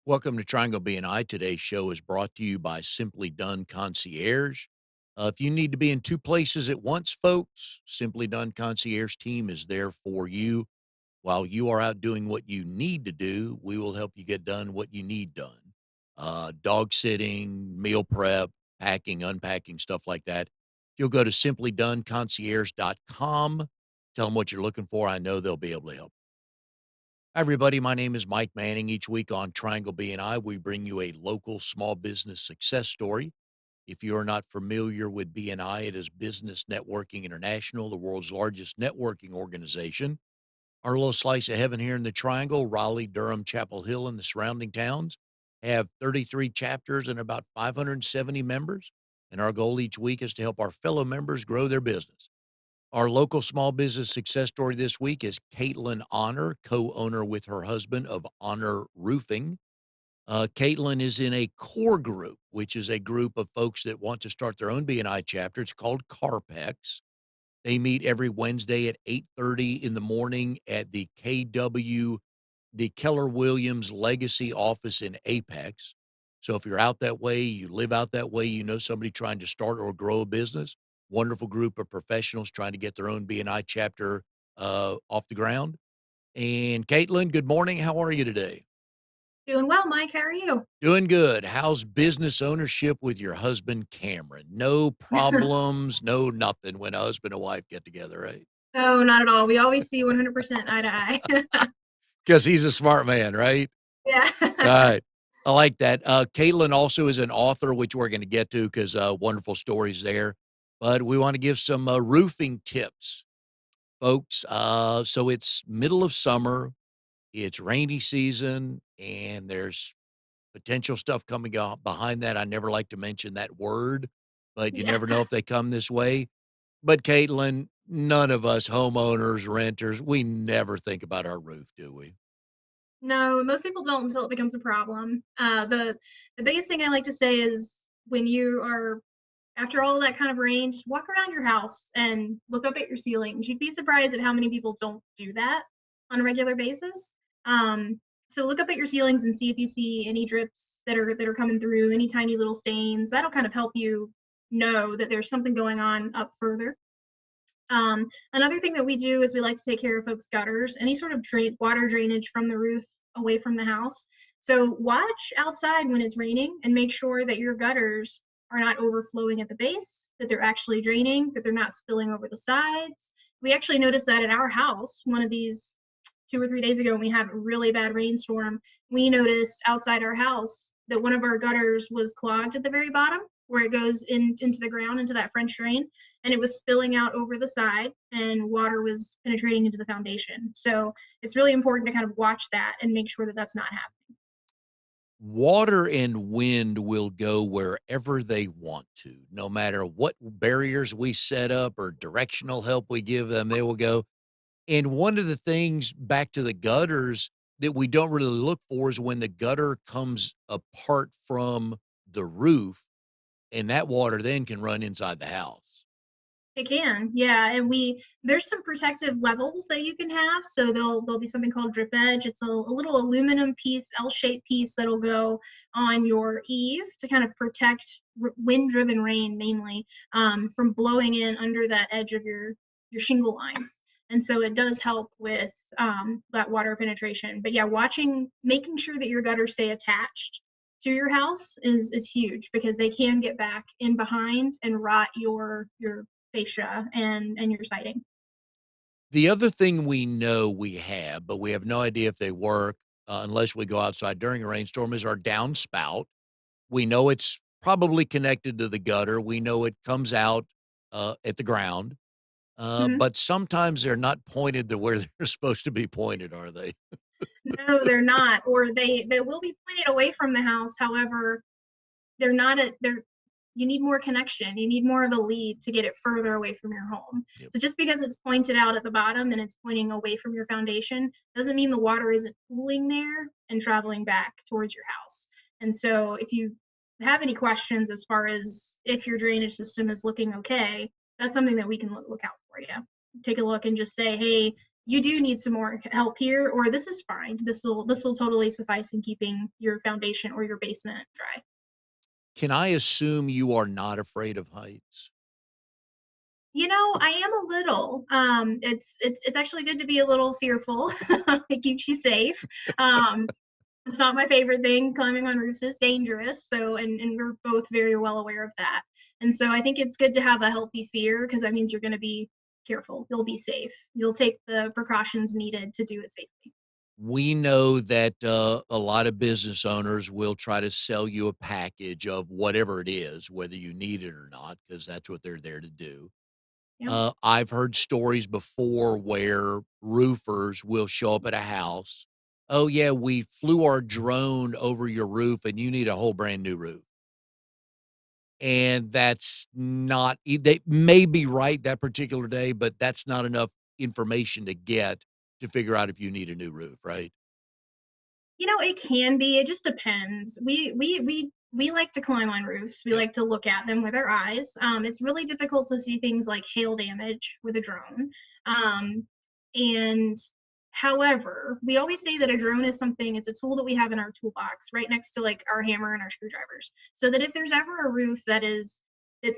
Welcome to Triangle BNI. Today's show is brought to you by Simply Done Concierge. If you need to be in two places at once, folks, Simply Done Concierge team is there for you. While you are out doing what you need to do, we will help you get done what you need done. Dog sitting, meal prep, packing, unpacking, stuff like that. If you'll go to simplydoneconcierge.com, tell them what you're looking for. I know they'll be able to help. Hi, everybody. My name is Mike Manning. Each week on Triangle BNI, we bring you a local small business success story. If you are not familiar with BNI, it is Business Networking International, the world's largest networking organization. Our little slice of heaven here in the Triangle, Raleigh, Durham, Chapel Hill, and the surrounding towns have 33 chapters and about 570 members. And our goal each week is to help our fellow members grow their business. Our local small business success story this week is Caitlynne Honor, co-owner with her husband of Honor Roofing. Caitlynne is in a core group, which is a group of folks that want to start their own BNI chapter. It's called Carpex. They meet every Wednesday at 8:30 in the morning at the the Keller Williams Legacy office in Apex. So if you're out that way, you live out that way, you know somebody trying to start or grow a business, wonderful group of professionals trying to get their own BNI chapter off the ground. And Caitlynne, good morning. How are you today? Doing well, Mike. How are you? Doing good. How's business ownership with your husband, Cameron? No problems, no nothing when a husband and wife get together, right? No, not at all. We always see 100% eye to eye. Because he's a smart man, right? Yeah. All right. I like that. Caitlin also is an author, which we're going to get to because wonderful stories there. But we want to give some roofing tips, folks. So it's middle of summer, it's rainy season, and there's potential stuff coming up behind that. I never like to mention that word, but you Yeah. never know if they come this way. But Caitlin, none of us homeowners, renters, we never think about our roof, do we? No, most people don't until it becomes a problem. The biggest thing I like to say is when you are after all of that kind of rain, just walk around your house and look up at your ceilings. You'd be surprised at how many people don't do that on a regular basis. So look up at your ceilings and see if you see any drips that are coming through, any tiny little stains. That'll kind of help you know that there's something going on up further. Another thing that we do is we like to take care of folks' gutters, any sort of water drainage from the roof away from the house. So watch outside when it's raining and make sure that your gutters are not overflowing at the base, that they're actually draining, that they're not spilling over the sides. We actually noticed that at our house, one of these 2 or 3 days ago, when we had a really bad rainstorm, we noticed outside our house that one of our gutters was clogged at the very bottom where it goes into the ground, into that French drain, and it was spilling out over the side and water was penetrating into the foundation. So it's really important to kind of watch that and make sure that that's not happening. Water and wind will go wherever they want to, no matter what barriers we set up or directional help we give them, they will go. And one of the things back to the gutters that we don't really look for is when the gutter comes apart from the roof, and that water then can run inside the house. It can, yeah, and there's some protective levels that you can have. So there'll be something called drip edge. It's a little aluminum piece, L-shaped piece that'll go on your eave to kind of protect wind-driven rain mainly from blowing in under that edge of your shingle line. And so it does help with that water penetration. But yeah, making sure that your gutters stay attached to your house is huge because they can get back in behind and rot your fascia and your siding. The other thing we know we have, but we have no idea if they work unless we go outside during a rainstorm, is our downspout. We know it's probably connected to the gutter. We know it comes out at the ground, Mhm. but sometimes they're not pointed to where they're supposed to be pointed, are they? No, they're not, or they will be pointed away from the house. However, they're not a they're you need more connection. You need more of a lead to get it further away from your home. Yep. So just because it's pointed out at the bottom and it's pointing away from your foundation doesn't mean the water isn't pooling there and traveling back towards your house. And so if you have any questions as far as if your drainage system is looking okay, that's something that we can look out for you. Take a look and just say, hey, you do need some more help here, or this is fine. This will totally suffice in keeping your foundation or your basement dry. Can I assume you are not afraid of heights? I am a little. It's actually good to be a little fearful. It keeps you safe. Um, it's not my favorite thing. Climbing on roofs is dangerous. So, and we're both very well aware of that. And so I think it's good to have a healthy fear because that means you're going to be careful. You'll be safe. You'll take the precautions needed to do it safely. We know that a lot of business owners will try to sell you a package of whatever it is, whether you need it or not, because that's what they're there to do. Yeah. I've heard stories before where roofers will show up at a house. Oh, yeah, we flew our drone over your roof and you need a whole brand new roof. And that's not, they may be right that particular day, but that's not enough information to get to figure out if you need a new roof, right? It can be. It just depends. We like to climb on roofs. We Yep. like to look at them with our eyes. It's really difficult to see things like hail damage with a drone. And however, we always say that a drone is something. It's a tool that we have in our toolbox, right next to like our hammer and our screwdrivers, so that if there's ever a roof that's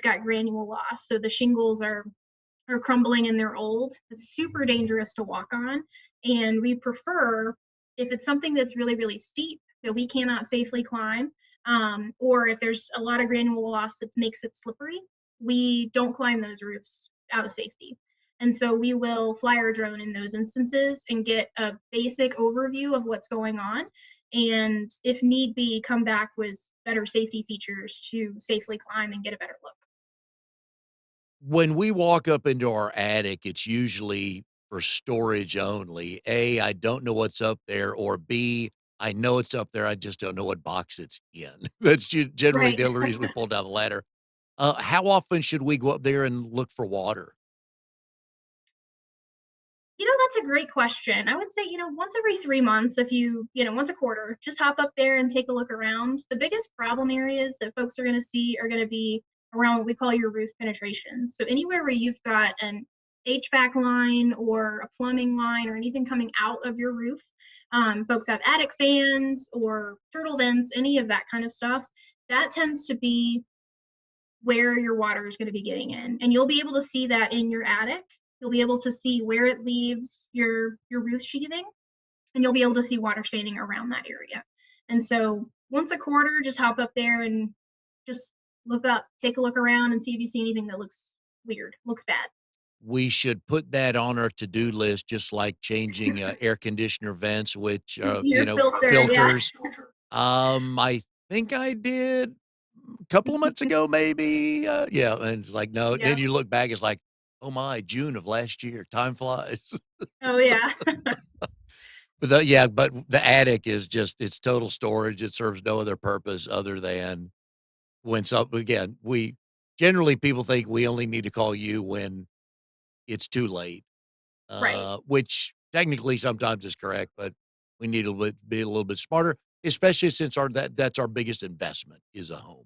got granule loss, so the shingles are crumbling and they're old, it's super dangerous to walk on. And we prefer, if it's something that's really, really steep that we cannot safely climb, or if there's a lot of granule loss that makes it slippery, we don't climb those roofs out of safety. And so we will fly our drone in those instances and get a basic overview of what's going on. And if need be, come back with better safety features to safely climb and get a better look. When we walk up into our attic, it's usually for storage only. A, I don't know what's up there, or B, I know it's up there. I just don't know what box it's in. That's generally Right. the only reason we pull down the ladder. How often should we go up there and look for water? That's a great question. I would say, once every 3 months, if once a quarter, just hop up there and take a look around. The biggest problem areas that folks are going to see are going to be around what we call your roof penetration. So anywhere where you've got an HVAC line or a plumbing line or anything coming out of your roof, folks have attic fans or turtle vents, any of that kind of stuff. That tends to be where your water is going to be getting in, and you'll be able to see that in your attic. You'll be able to see where it leaves your roof sheathing, and you'll be able to see water standing around that area. And so once a quarter, just hop up there and just look up, take a look around, and see if you see anything that looks weird, looks bad. We should put that on our to-do list, just like changing air conditioner vents, which Your filter, yeah. filters. I think I did a couple of months ago, maybe. Yeah, and it's like, no. Then Yep. you look back, it's like, oh my, June of last year. Time flies. Oh yeah. But the attic is just it's total storage. It serves no other purpose other than when some again, we generally people think we only need to call you when it's too late, Right. which technically sometimes is correct, but we need to be a little bit smarter, especially since that's our biggest investment is a home.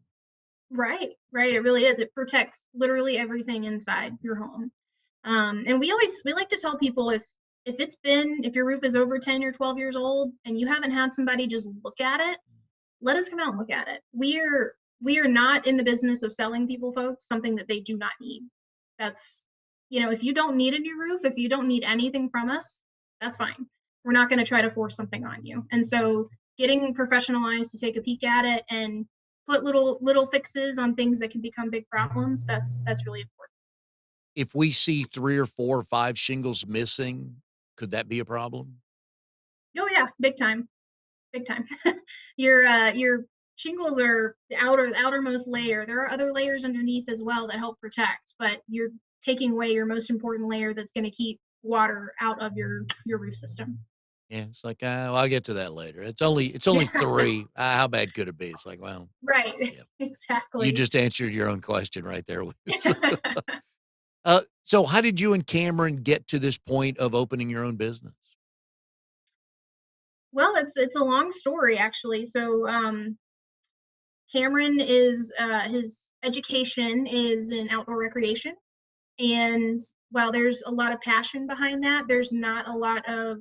Right. Right. It really is. It protects literally everything inside your home. And we like to tell people, if your roof is over 10 or 12 years old and you haven't had somebody just look at it, let us come out and look at it. We are not in the business of selling people folks something that they do not need. That's if you don't need a new roof, if you don't need anything from us, that's fine. We're not going to try to force something on you. And so getting professional eyes to take a peek at it and put little fixes on things that can become big problems, that's really important. If we see 3 or 4 or 5 shingles missing, could that be a problem? Oh yeah, big time. Big time. Your shingles are the outermost layer. There are other layers underneath as well that help protect, but you're taking away your most important layer that's going to keep water out of your roof system. Yeah, it's like, well, I'll get to that later. It's only 3. How bad could it be? It's like, well, Right. yeah. You Exactly. just answered your own question right there with so how did you and Cameron get to this point of opening your own business? Well, it's a long story actually. So Cameron is his education is in outdoor recreation. And while there's a lot of passion behind that, there's not a lot of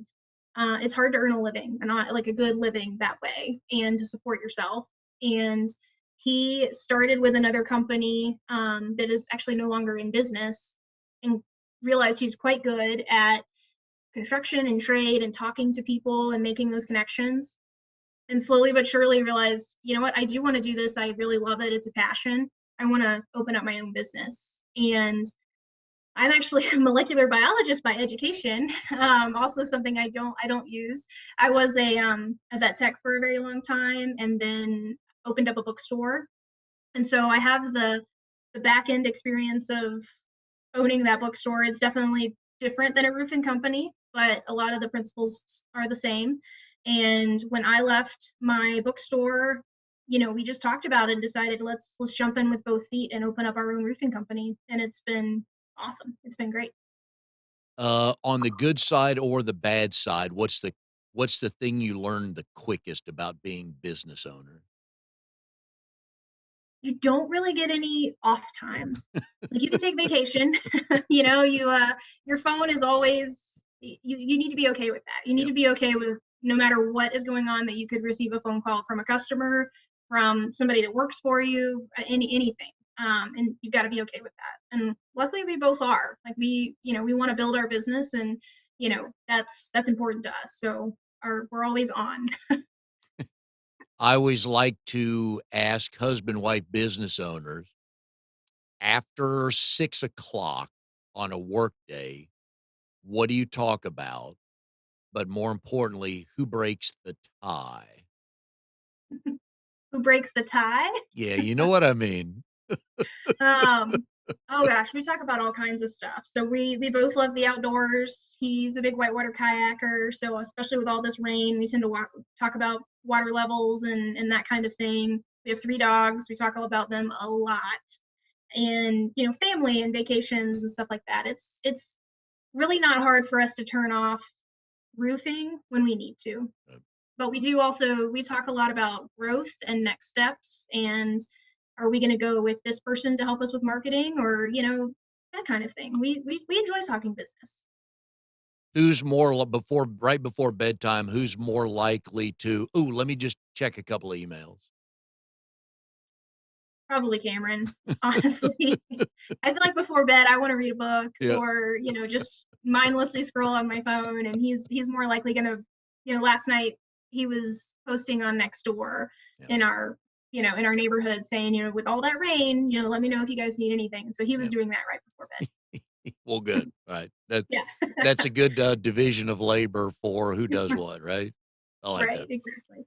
it's hard to earn a living and not like a good living that way and to support yourself. And he started with another company that is actually no longer in business and realized he's quite good at construction and trade and talking to people and making those connections. And slowly but surely realized, you know what, I do want to do this. I really love it. It's a passion. I want to open up my own business. And I'm actually a molecular biologist by education. Also something I don't use. I was a vet tech for a very long time, and then opened up a bookstore. And so I have the back end experience of owning that bookstore. It's definitely different than a roofing company, but a lot of the principles are the same. And when I left my bookstore, we just talked about it and decided let's jump in with both feet and open up our own roofing company. And it's been awesome. It's been great. On the good side or the bad side, what's the thing you learned the quickest about being business owner? You don't really get any off time. Like you can take vacation, your phone is always you need to be okay with that. You need Yep, to be okay with no matter what is going on that you could receive a phone call from a customer, from somebody that works for you, anything. And you've got to be okay with that. And luckily we both are. Like we want to build our business and that's important to us. So we're always on. I always like to ask husband wife business owners after 6 o'clock on a work day, what do you talk about? But more importantly, who breaks the tie? Who breaks the tie? Yeah, you know what I mean. Um, oh gosh, we talk about all kinds of stuff. So we both love the outdoors. He's a big whitewater kayaker, so especially with all this rain, we tend to talk about water levels and that kind of thing. We have 3 dogs. We talk all about them a lot, and family and vacations and stuff like that. It's really not hard for us to turn off roofing when we need to. Uh, But we talk a lot about growth and next steps, and are we going to go with this person to help us with marketing, or that kind of thing. We enjoy talking business. Who's more before right before bedtime, who's more likely to, "Ooh, let me just check a couple of emails." Probably Cameron, honestly. I feel like before bed I want to read a book Yeah, or just mindlessly scroll on my phone, and he's more likely going to, last night he was posting on Nextdoor yeah, in our neighborhood saying, with all that rain, let me know if you guys need anything. And so he was yeah. doing that right before bed. Well, good, right. Yeah. That's a good, division of labor for who does what, right? I like Right, that. exactly.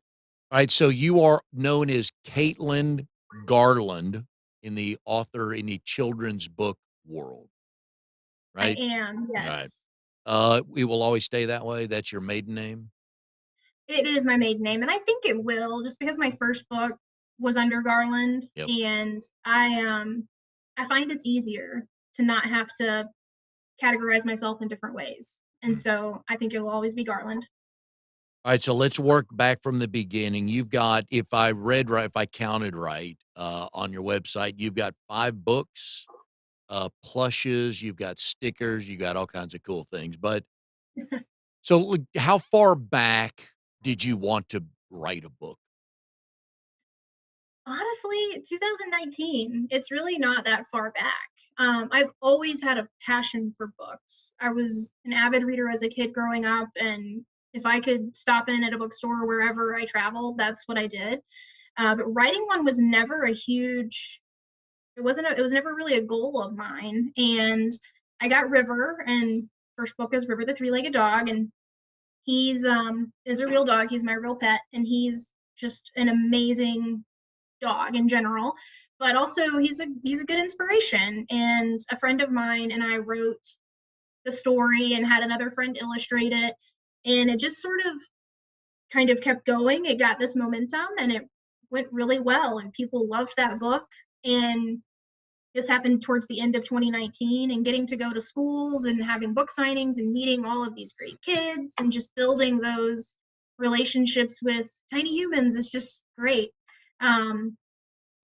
Alright, so you are known as Caitlynne Garland in the children's book world, I right? am, Alright. yes. It will always stay that way? That's your maiden name? It is my maiden name, and I think it will, just because my first book was under Garland, Yep. and I find it's easier to not have to categorize myself in different ways, and so I think it will always be Garland. Alright, so let's work back from the beginning. You've got, if I counted right, on your website, you've got 5 books, plushes, you've got stickers, you got all kinds of cool things, but so, look, how far back did you want to write a book? Honestly, 2019, it's really not that far back. I've always had a passion for books. I was an avid reader as a kid growing up, and if I could stop in at a bookstore wherever I traveled, that's what I did. But writing one was never a huge. It was never really a goal of mine. And I got River, and first book is River the Three-Legged Dog, and he's is a real dog. He's my real pet, and he's just an amazing dog in general, but also he's a good inspiration. And a friend of mine and I wrote the story and had another friend illustrate it, and it just sort of kind of kept going. It got this momentum and it went really well, and people loved that book. And this happened towards the end of 2019, and getting to go to schools and having book signings and meeting all of these great kids and just building those relationships with tiny humans is just great. And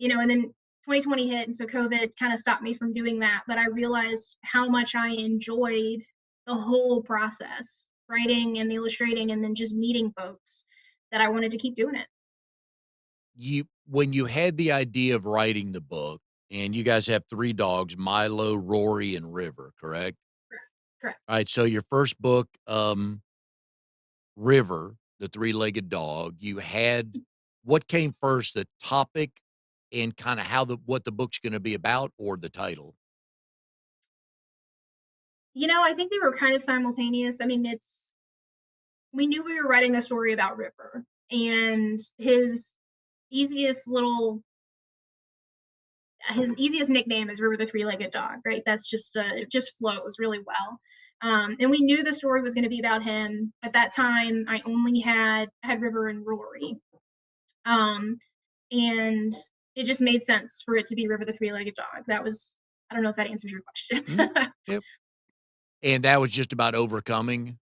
then 2020 hit, and so COVID kind of stopped me from doing that. But I realized how much I enjoyed the whole process, writing and illustrating, and then just meeting folks, that I wanted to keep doing it. You when you had the idea of writing the book, and you guys have 3 dogs, Milo, Rory, and River, correct? Correct. Alright, so your first book, River, the three-legged dog, you had what came first, the topic and kinda how the what the book's gonna be about, or the title? I think they were kind of simultaneous. I mean, we knew we were writing a story about River, and easiest little his easiest nickname is River the three-legged dog, right? That's just it just flows really well. And we knew the story was going to be about him. At that time, I only had River and Rory, um, and it just made sense for it to be River the three-legged dog. That was I don't know if that answers your question. Mhm. Yep. And that was just about overcoming?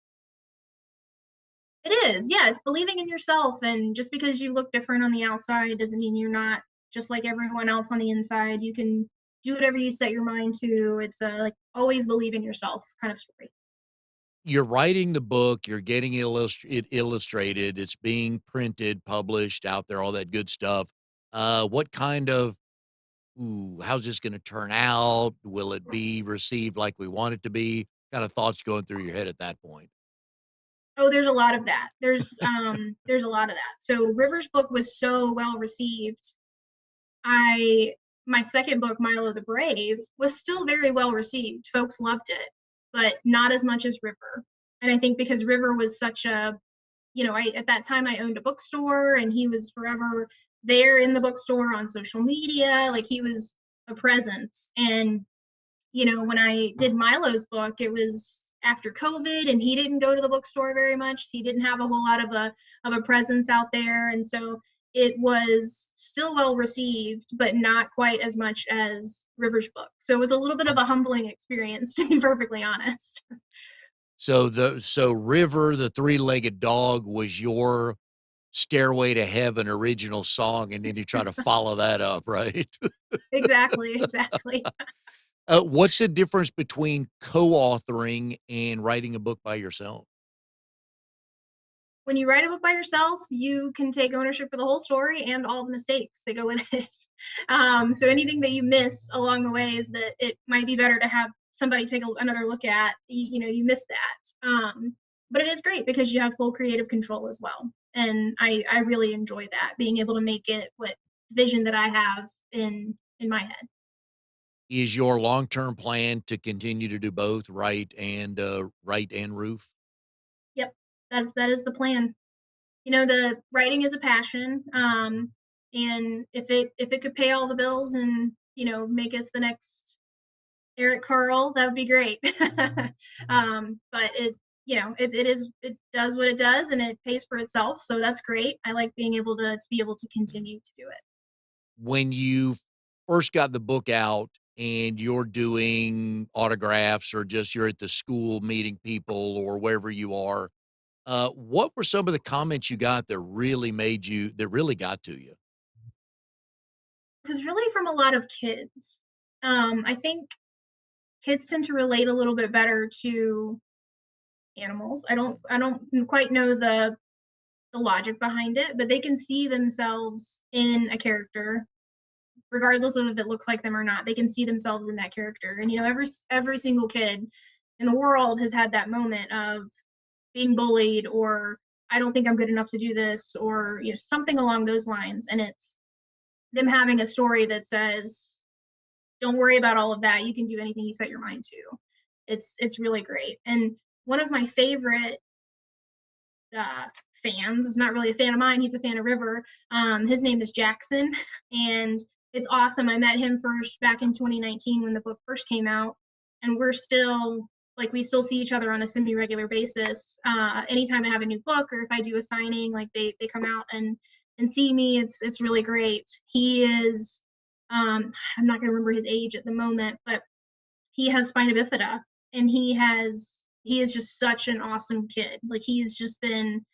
It is, yeah, it's believing in yourself, and just because you look different on the outside doesn't mean you're not just like everyone else on the inside. You can do whatever you set your mind to. It's like always believe in yourself kind of story. You're writing the book, you're getting it illustrated, it's being printed, published, out there, all that good stuff. What kind of "Ooh, how's this gonna turn out? Will it be received like we want it to be?" Kinda thoughts going through your head at that point. Oh, there's a lot of that. There's a lot of that. So River's book was so well received. I My second book, Milo the Brave, was still very well received. Folks loved it, but not as much as River. And I think because River was such a I at that time I owned a bookstore, and he was forever there in the bookstore on social media. Like he was a presence. And when I did Milo's book, it was after COVID, and he didn't go to the bookstore very much. He didn't have a whole lot of a presence out there, and so it was still well received, but not quite as much as River's book. So it was a little bit of a humbling experience, to be perfectly honest. So River, the three-legged dog, was your Stairway to Heaven original song, and then you try to follow that up, right? Exactly, exactly. What's the difference between co-authoring and writing a book by yourself? When you write a book by yourself, you can take ownership for the whole story and all the mistakes that go with it. So anything that you miss along the way is that it might be better to have somebody take another look at. You missed that. But it is great because you have full creative control as well, and I really enjoy that, being able to make it what vision that I have in my head. Is your long-term plan to continue to do both, write and roof? Yep, that is the plan. The writing is a passion, and if it could pay all the bills and make us the next Eric Carle, that would be great. But it does what it does, and it pays for itself, so that's great. I like being able to be able to continue to do it. When you first got the book out and you're doing autographs or just you're at the school meeting people or wherever you are, what were some of the comments you got that really got to you? Because really, from a lot of kids, I think kids tend to relate a little bit better to animals. I don't quite know the logic behind it, but they can see themselves in a character, regardless of if it looks like them or not. They can see themselves in that character, and every single kid in the world has had that moment of being bullied, or I don't think I'm good enough to do this, or something along those lines. And it's them having a story that says, "Don't worry about all of that. You can do anything you set your mind to." It's really great. And one of my favorite fans is not really a fan of mine. He's a fan of River. His name is Jackson, and it's awesome. I met him first back in 2019 when the book first came out, and we still see each other on a semi-regular basis. Anytime I have a new book, or if I do a signing, like they come out and see me. It's really great. He is I'm not going to remember his age at the moment, but he has spina bifida, and he is just such an awesome kid. Like he's just been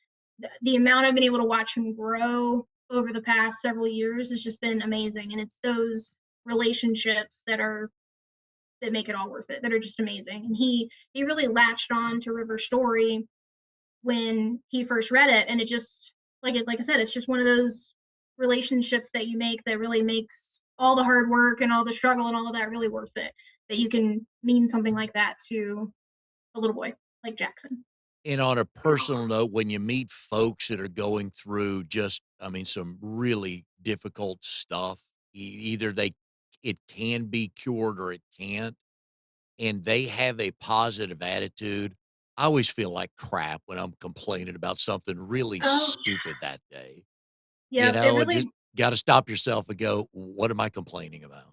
the amount I've been able to watch him grow over the past several years has just been amazing. And it's relationships that make it all worth it, that are just amazing. And he really latched on to River's story when he first read it, and it just like I said, it's just one of those relationships that you make that really makes all the hard work and all the struggle and all of that really worth it. That you can mean something like that to a little boy like Jackson. And on a personal note, when you meet folks that are going through just, I mean, some really difficult stuff, either it can be cured or it can't, and they have a positive attitude. I always feel like crap when I'm complaining about something really Oh, stupid that day. yeah, it And just really got to stop yourself and go, what am I complaining about?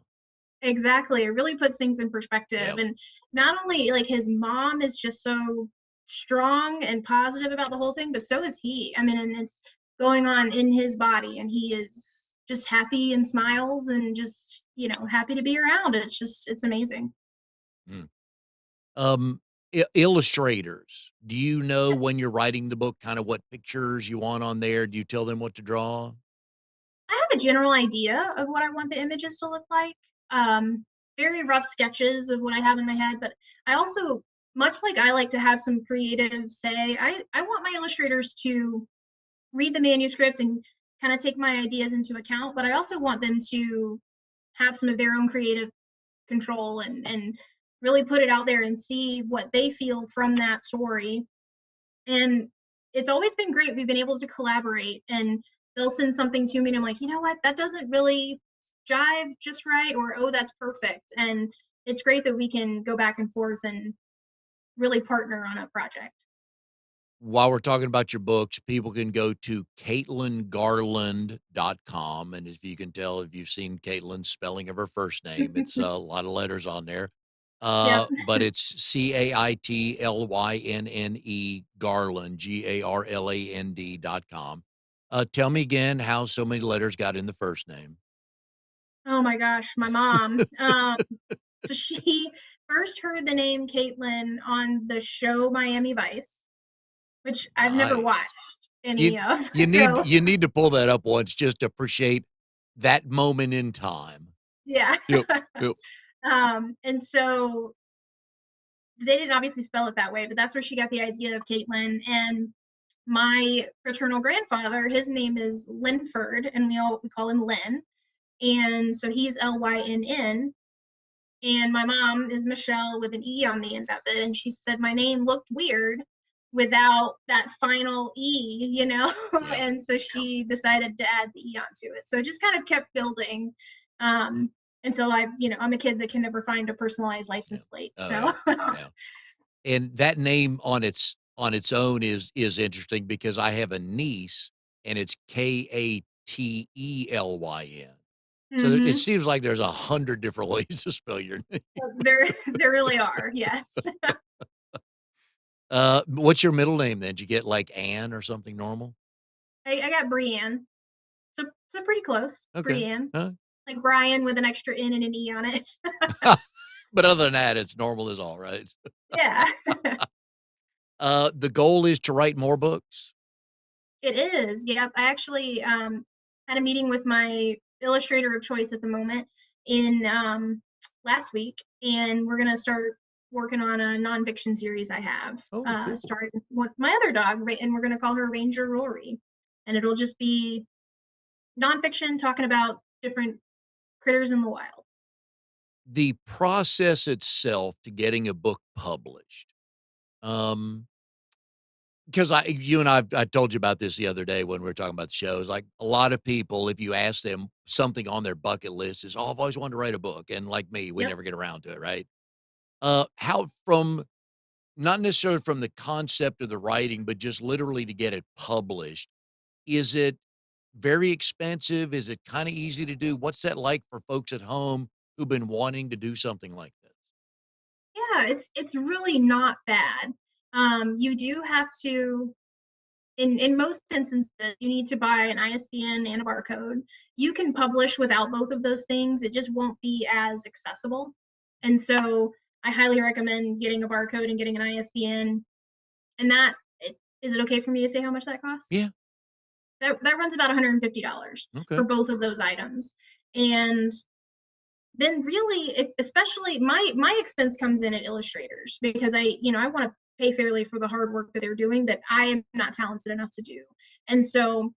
exactly. It really puts things in perspective. Yeah. And not only like his mom is just so strong and positive about the whole thing, but so is he. I mean, and it's going on in his body, and he is just happy and smiles and just, happy to be around. It's amazing. Mm. Um, illustrators, do you know when you're writing the book, kind of what pictures you want on there? Do you tell them what to draw? I have a general idea of what I want the images to look like. Um, Very rough sketches of what I have in my head, but I also, much like I like to have some creative say, I want my illustrators to read the manuscript and kind of take my ideas into account, but I also want them to have some of their own creative control and really put it out there and see what they feel from that story. And it's always been great. We've been able to collaborate, and they'll send something to me and I'm like, you know what, that doesn't really jive just right, or oh, that's perfect. And it's great that we can go back and forth and really partner on a project. While we're talking about your books, people can go to CaitlynneGarland.com. And if you can tell, if you've seen Caitlin's spelling of her first name, it's a lot of letters on there. Yep. But it's CAITLYNNE Garland, GARLAND.com. Tell me again how so many letters got in the first name. Oh my gosh, my mom. So she first heard the name Caitlynne on the show Miami Vice, which I've never Nice. watched You any of. you need So you need to pull that up once just to appreciate that moment in time. yeah. Yep, yep. And so they didn't obviously spell it that way, but that's where she got the idea of Caitlin. And my paternal grandfather, his name is Linford, and we call him Lynn. And so he's Lynn. And my mom is Michelle with an E on the end of it. And she said my name looked weird without that final E. Yeah. And so she decided to add the E onto it. So it just kind of kept building um, until I'm a kid that can never find a personalized Yeah. license plate. Oh, So yeah. Yeah. And that name on its own is interesting because I have a niece and it's Katelyn. So it hmm seems like there's 100 different ways to spell your name. there really are. Yes. What's your middle name then? Did you get like Ann or something normal? I got Brienne. So pretty close. Okay. Brienne. Huh? Like Brian with an extra N and an E on it. But other than that, it's normal as all, right? Yeah. The goal is to write more books. It is. Yep. I actually had a meeting with my illustrator of choice at the moment in last week, and we're gonna start working on a nonfiction series I have. Oh, cool. Starting with my other dog, and we're gonna call her Ranger Rory, and it'll just be nonfiction talking about different critters in the wild. The process itself to getting a book published. Um, because you and I told you about this the other day when we were talking about the shows. Like a lot of people, if you ask them something on their bucket list is, "Oh, I've always wanted to write a book," and like me, we Yep. never get around to it, right? How from not necessarily from the concept of the writing, but just literally to get it published. Is it very expensive? Is it kind of easy to do? What's that like for folks at home who've been wanting to do something like this? Yeah, it's really not bad. You do have to in most instances, you need to buy an ISBN and a barcode. You can publish without both of those things. It just won't be as accessible. And so I highly recommend getting a barcode and getting an ISBN. And is it okay for me to say how much that costs? Yeah. That runs about $150 Okay. for both of those items. And then really, if especially my expense comes in at illustrators because I want to pay fairly for the hard work that they're doing that I am not talented enough to do. And so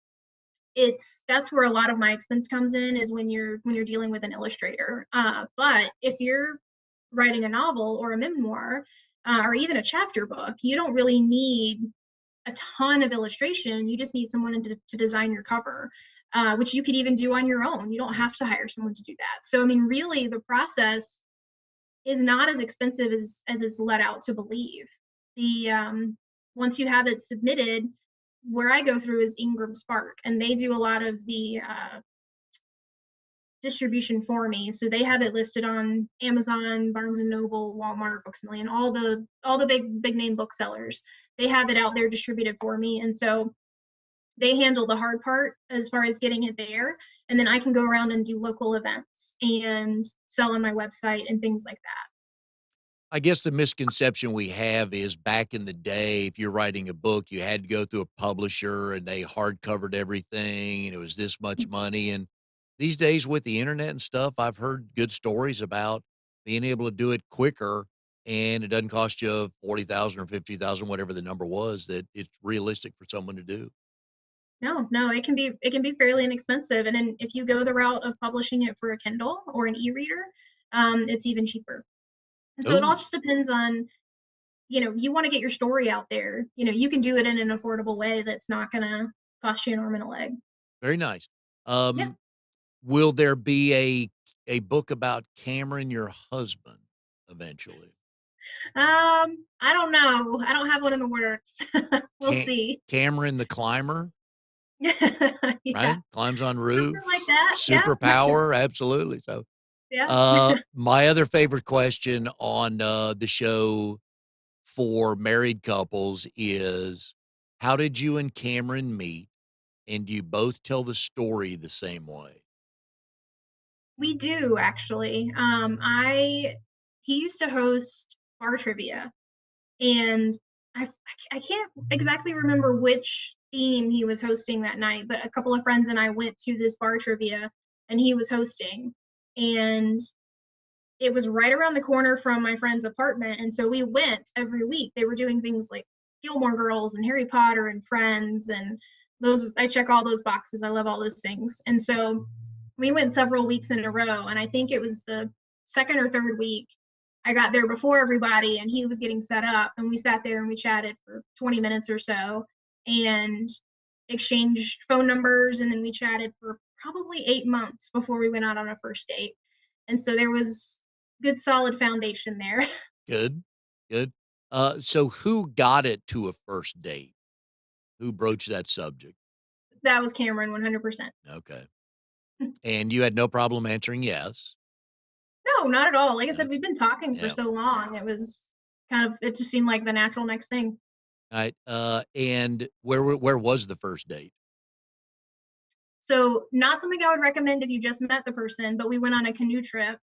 that's where a lot of my expense comes in is when you're dealing with an illustrator. But if you're writing a novel or a memoir or even a chapter book, you don't really need a ton of illustration. You just need someone to design your cover, which you could even do on your own. You don't Yeah. have to hire someone to do that. So I mean, really, the process is not as expensive as it's let out to believe. The Once you have it submitted, where I go through is Ingram Spark, and they do a lot of the distribution for me. So they have it listed on Amazon, Barnes and Noble, Walmart, Books a Million, all the big name booksellers. They have it out there distributed for me, and so they handle the hard part as far as getting it there, and then I can go around and do local events and sell on my website and things like that. I guess the misconception we have is back in the day, if you're writing a book, you had to go through a publisher and they hard covered everything and it was this much money. And these days with the internet and stuff, I've heard good stories about being able to do it quicker and it doesn't cost you 40,000 or 50,000, whatever the number was, that it's realistic for someone to do. No, it can be fairly inexpensive, and then if you go the route of publishing it for a Kindle or an e-reader, it's even cheaper. And so it all Oh, just depends on, you want to get your story out there. You can do it in an affordable way that's not going to cost you an arm and a leg. very nice. Yeah. Um, will there be a book about Cameron, your husband, eventually? I don't know. I don't have one in the works. We'll Ca see. Cameron the climber, Yeah. right? Climbs on Something roofs, like that. Yeah. superpower, absolutely. So, Yeah. my other favorite question on, the show for married couples is, how did you and Cameron meet, and do you both tell the story the same way? We do actually. I He used to host bar trivia, and I can't exactly remember which theme he was hosting that night, but a couple of friends and I went to this bar trivia, and he was hosting, and it was right around the corner from my friend's apartment, and so we went every week. They were doing things like Gilmore Girls and Harry Potter and Friends, and those I check all those boxes. I love all those things. And so we went several weeks in a row, and I think it was the second or third week I got there before everybody, and he was getting set up, and we sat there and we chatted for 20 minutes or so and exchanged phone numbers, and then we chatted for probably 8 months before we went out on a first date. And so there was good solid foundation there. Good, good. So who got it to a first date? Who broached that subject? That was Cameron 100%. Okay. And you had no problem answering yes. No, not at all. Like I said, Okay. we've been talking for Yeah. so long. It just seemed like the natural next thing. Alright, and where was the first date? So, not something I would recommend if you just met the person, but we went on a canoe trip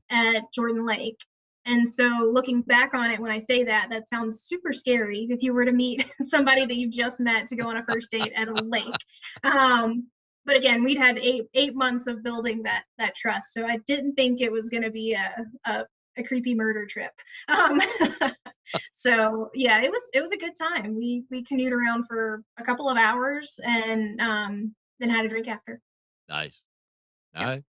at Jordan Lake. And so, looking back on it, when I say that, that sounds super scary if you were to meet somebody that you just met to go on a first date at a lake. Um, but again, we'd had eight months of building that trust, so I didn't think it was going to be a creepy murder trip. Um, so yeah, it was a good time. We canoed around for a couple of hours and then had a drink after. Nice. Yep. Alright.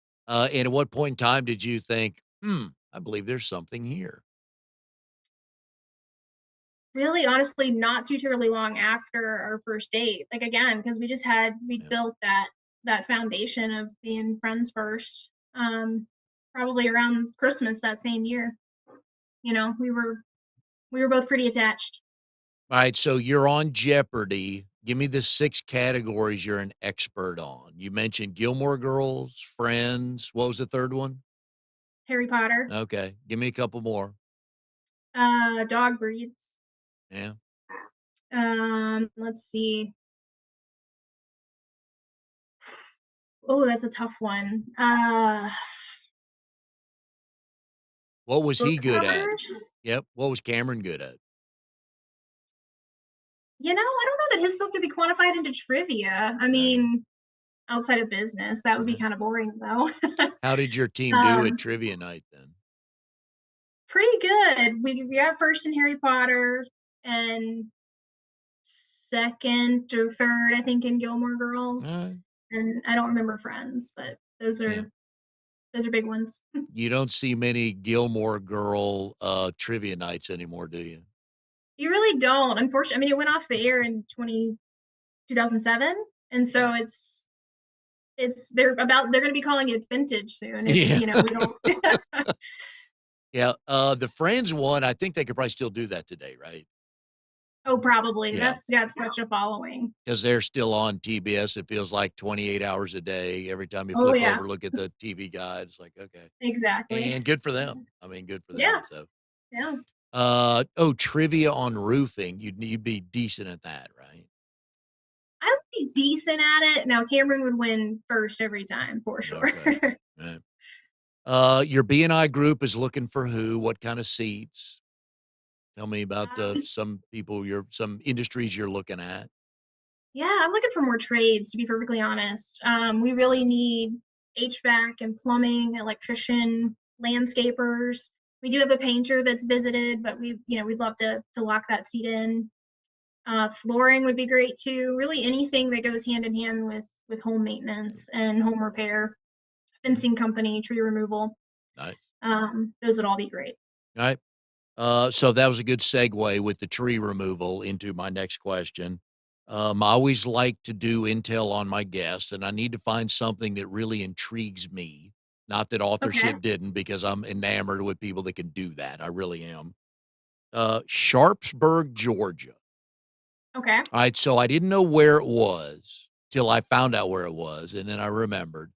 And at what point in time did you think, "Hmm, I believe there's something here"? Really, honestly, not too terribly long after our first date. Like again, because we Yeah. built that foundation of being friends first. Probably around Christmas that same year. We were both pretty attached. Alright, so you're on Jeopardy! Give me the 6 categories you're an expert on. You mentioned Gilmore Girls, Friends, what was the 3rd one? Harry Potter, Okay, give me a couple more. dog breeds. Yeah. Let's see. Oh, that's a tough one. What was he Book good at? covers. Yep, what was Cameron good at? I don't know that his stuff could be quantified into trivia. I Okay. mean, outside of business. That would be Yeah. kinda boring, though. How did your team do at Um, trivia night then? Pretty good. We got first in Harry Potter and second or third, I think, in Gilmore Girls, Alright. and I don't remember Friends, but Yeah. those are big ones. You don't see many Gilmore Girl, trivia nights anymore, do you? You really don't, unfortunately. I mean, it went off the air in 2007, and Yeah. so it's they're gonna be calling it vintage soon if, Yeah. we don't. Yeah, the Friends one, I think they could probably still do that today, right? Oh, probably. Yeah, That's got such a following. because 'cause they're still on TBS, it feels like 28 hours a day. Every time you Oh, flip yeah. over, look at the TV guide, it's like, "Okay." Exactly. And good for them. I mean, good for Yeah, them, so yeah. oh, trivia on roofing, you'd be decent at that, right? I would be decent at it. Now Cameron would win first every time for sure. Okay. Right. Your BNI group is looking for who? What kinda seats? Tell me about, Um, some industries you're looking at. yeah, I'm looking for more trades, to be perfectly honest. We really need HVAC and plumbing, electrician, landscapers. We do have a painter that's visited, but we'd love to lock that seat in. Flooring would be great too. Really anything that goes hand in hand with home maintenance and home repair, Okay, fencing company, tree removal. nice. Those would all be great. Alright. So that was a good segue with the tree removal into my next question. I always like to do intel on my guests, and I need to find something that really intrigues me. Not that Okay. authorship didn't, because I'm enamored with people that can do that. I really am. Sharpsburg, Georgia. Okay. All right, so I didn't know where it was till I found out where it was, and then I remembered.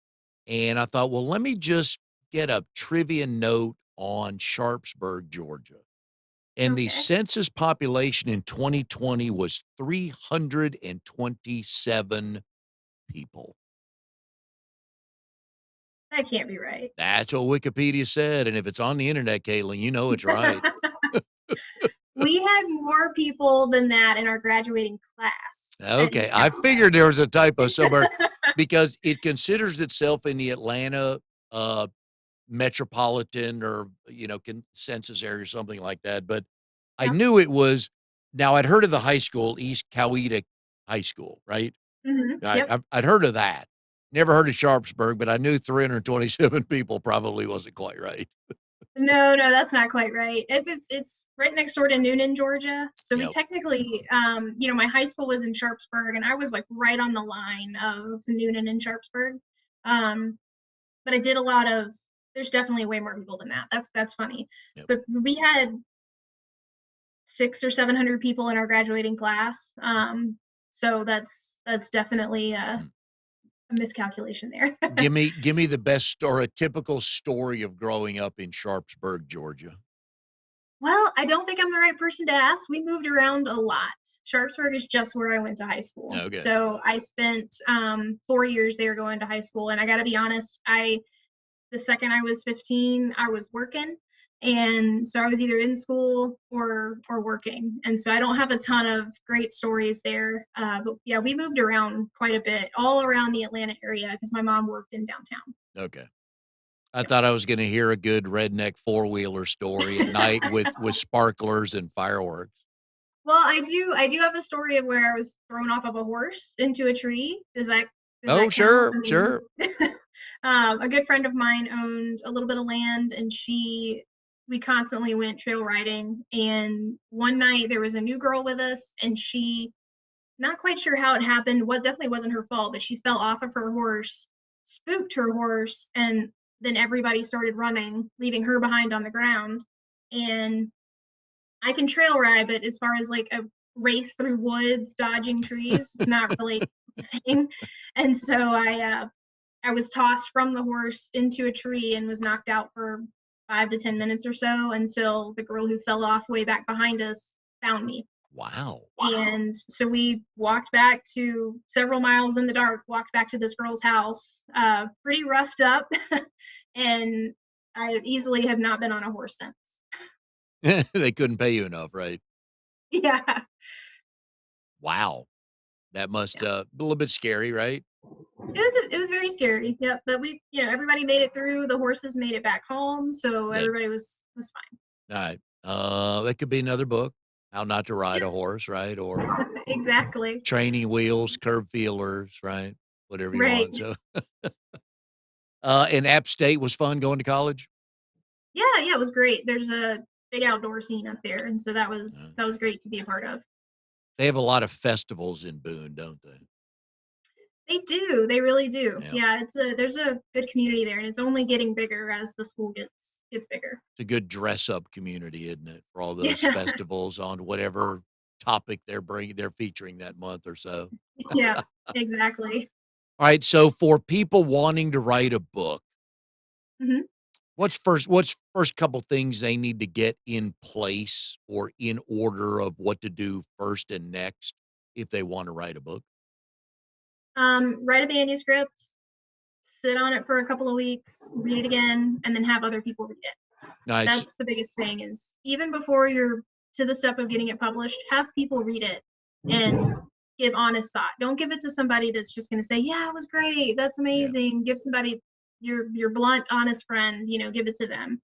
And I thought, well, let me just get a trivia note on Sharpsburg, Georgia. And the Okay. census population in 2020 was 327 people. That can't be right. That's what Wikipedia said, and if it's on the internet, Caitlin, you know it's right. We had more people than that in our graduating class at Okay, East I Capital. figured there was a typo somewhere because it considers itself in the Atlanta, metropolitan or, census area or something like that, but I Yep. knew it was. Now I'd heard of the high school, East Coweta High School, right? Yep. I'd heard of that. Never heard of Sharpsburg, but I knew 327 people probably wasn't quite right. No, no, that's not quite right. If it's right next door to Noonan, Georgia. So we Yep. technically, my high school was in Sharpsburg, and I was like right on the line of Noonan and Sharpsburg. Um, but I did a lot of. There's definitely way more people than that. That's funny. Yep. But we had 600 or 700 people in our graduating class. So that's definitely Mm. a miscalculation there. Give me the best story, a typical story of growing up in Sharpsburg, Georgia. Well, I don't think I'm the right person to ask. We moved around a lot. Sharpsburg is just where I went to high school. Okay. So I spent 4 years there going to high school. And I got to be honest, the second I was 15, I was working. And so I was either in school or working. And so I don't have a ton of great stories there. But yeah, we moved around quite a bit, all around the Atlanta area because my mom worked in downtown. Okay. I thought I was gonna hear a good redneck four-wheeler story at night with sparklers and fireworks. Well, I do have a story of where I was thrown off of a horse into a tree. Does that Oh, count? sure, I mean, sure. a good friend of mine owned a little bit of land, and we constantly went trail riding. And one night there was a new girl with us, and she, not quite sure how it happened. What definitely wasn't her fault, but she fell off of her horse, spooked her horse, and then everybody started running, leaving her behind on the ground. And I can trail ride, but as far as like a race through woods, dodging trees, it's not really a thing. And so I was tossed from the horse into a tree and was knocked out for 5 to 10 minutes or so until the girl who fell off way back behind us found me. Wow. And so we walked back to several miles in the dark, walked back to this girl's house, pretty roughed up. And I easily have not been on a horse since. They couldn't pay you enough, right? Yeah. Wow. That must, Yeah. a little bit scary, right? It was very scary. Yep, but everybody made it through. The horses made it back home, so Good. everybody was fine. All right. That could be another book, How Not to Ride a Yes, Horse, right? Or exactly. Training Wheels, Curb Feelers, right? Whatever you Right. want. So, and App State was fun going to college? Yeah, it was great. There's a big outdoor scene up there, and so that Uh, was that was great to be a part of. they have a lot of festivals in Boone, don't they? They do, they really do. Yeah. Yeah, there's a good community there, and it's only getting bigger as the school gets bigger. It's a good dress up community, isn't it? For all those Yeah, festivals on whatever topic they're featuring that month or so. yeah, exactly. All right. So for people wanting to write a book, Mhm. what's first couple things they need to get in place or in order of what to do first and next if they want to write a book? Write a manuscript, sit on it for a couple of weeks, read it again, and then have other people read it. All right. That's the biggest thing is even before you're to the step of getting it published, have people read it and give honest thought. Don't give it to somebody that's just going to say, "Yeah, it was great. That's Yeah. amazing." Give somebody your blunt, honest friend, give it to them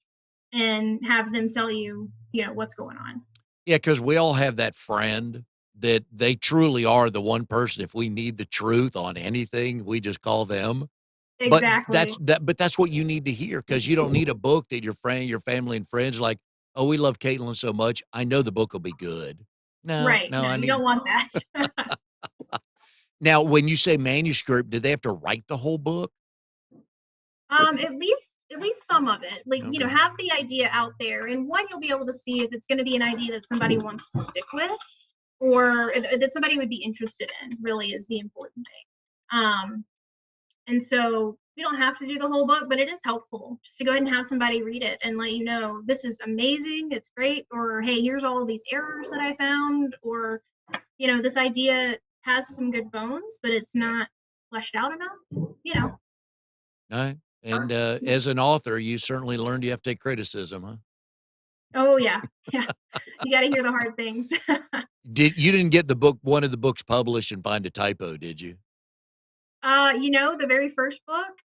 and have them tell you, what's going on. Yeah, because we all have that friend that they truly are the one person, if we need the truth on anything, we just call them. But Exactly. that's what you need to hear because you don't need a book that your family and friends are like, "Oh, we love Caitlin so much. I know the book will be good." No, Right. no, No, I you need don't want that. now when you say manuscript, did they have to write the whole book? At least some of it. Like, Okay. have the idea out there. And one, you'll be able to see if it's going to be an idea that somebody wants to stick with or that somebody would be interested in, really is the important thing. And so you don't have to do the whole book, but it is helpful just to go ahead and have somebody read it and let you know this is amazing, it's great, or hey, here's all of these errors that I found, or this idea has some good bones, but it's Yeah. not fleshed out enough. You know. Alright. And, as an author, you certainly learned you have to take criticism, huh? Oh yeah, yeah. You got to hear the hard things. Didn't get the book one of the books published and find a typo, did you? The very first book,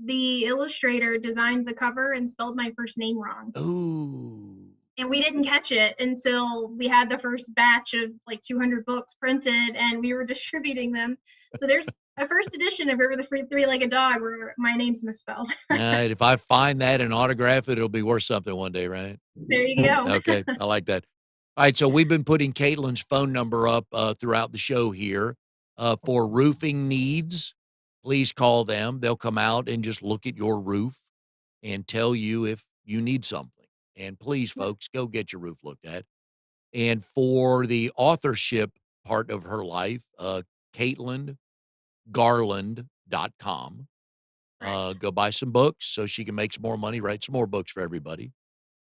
the illustrator designed the cover and spelled my first name wrong. Ooh. And we didn't catch it until we had the first batch of like 200 books printed and we were distributing them. So there's a first edition of River the Three-Legged Dog where my name's misspelled. Alright, if I find that and autograph it, it'll be worth something one day, right? There you go. Okay, I like that. Alright, so we've been putting Caitlin's phone number up, throughout the show here, for roofing needs. Please call them. They'll come out and just look at your roof and tell you if you need something. And please, folks, go get your roof looked at. And for the authorship part of her life, CaitlinGarland.com. Correct. Go buy some books so she can make some more money, write some more books for everybody.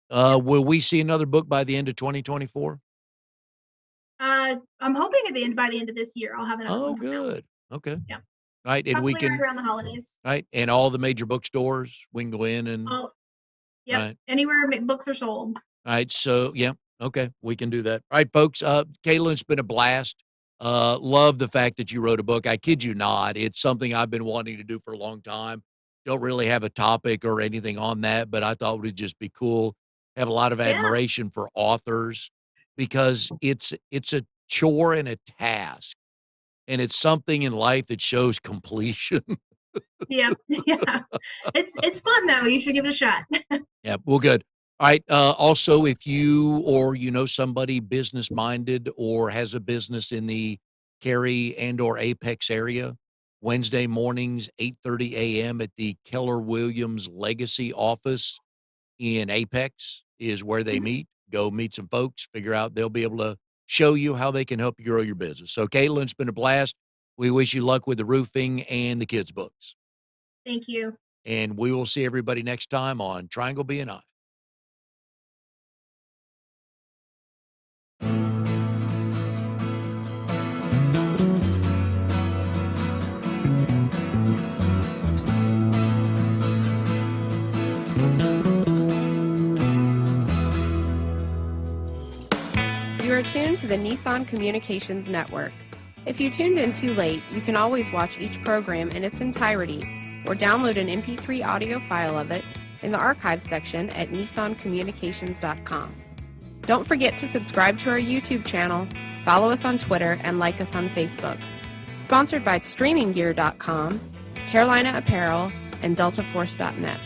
Yep. Will we see another book by the end of 2024? I'm hoping by the end of this year, I'll have another Oh, one coming out. good. Okay. Yeah. Right. And we Probably right can, around the holidays. right. And all the major bookstores, we can go in and, Oh, yep. right. Anywhere books are sold. All right. So, yeah. Okay. We can do that. All right, folks. Caitlin, it's been a blast. Love the fact that you wrote a book. I kid you not. It's something I've been wanting to do for a long time. Don't really have a topic or anything on that, but I thought it would just be cool. Have a lot of Yeah. admiration for authors because it's a chore and a task, and it's something in life that shows completion. Yeah. Yeah. It's fun though. You should give it a shot. Yeah, well, good. All right. Also, if you or you know somebody business minded or has a business in the Cary and or Apex area, Wednesday mornings, 8:30 a.m. at the Keller Williams Legacy office in Apex is where they Mhm. meet. Go meet some folks, figure out they'll be able to show you how they can help you grow your business. So, Caitlin, it's been a blast. We wish you luck with the roofing and the kids' books. Thank you. And we will see everybody next time on Triangle BNI. You are tuned to the Nissan Communications Network. If you tuned in too late, you can always watch each program in its entirety or download an MP3 audio file of it in the archives section at nissancommunications.com. Don't forget to subscribe to our YouTube channel, follow us on Twitter, and like us on Facebook. Sponsored by StreamingGear.com, Carolina Apparel, and DeltaForce.net.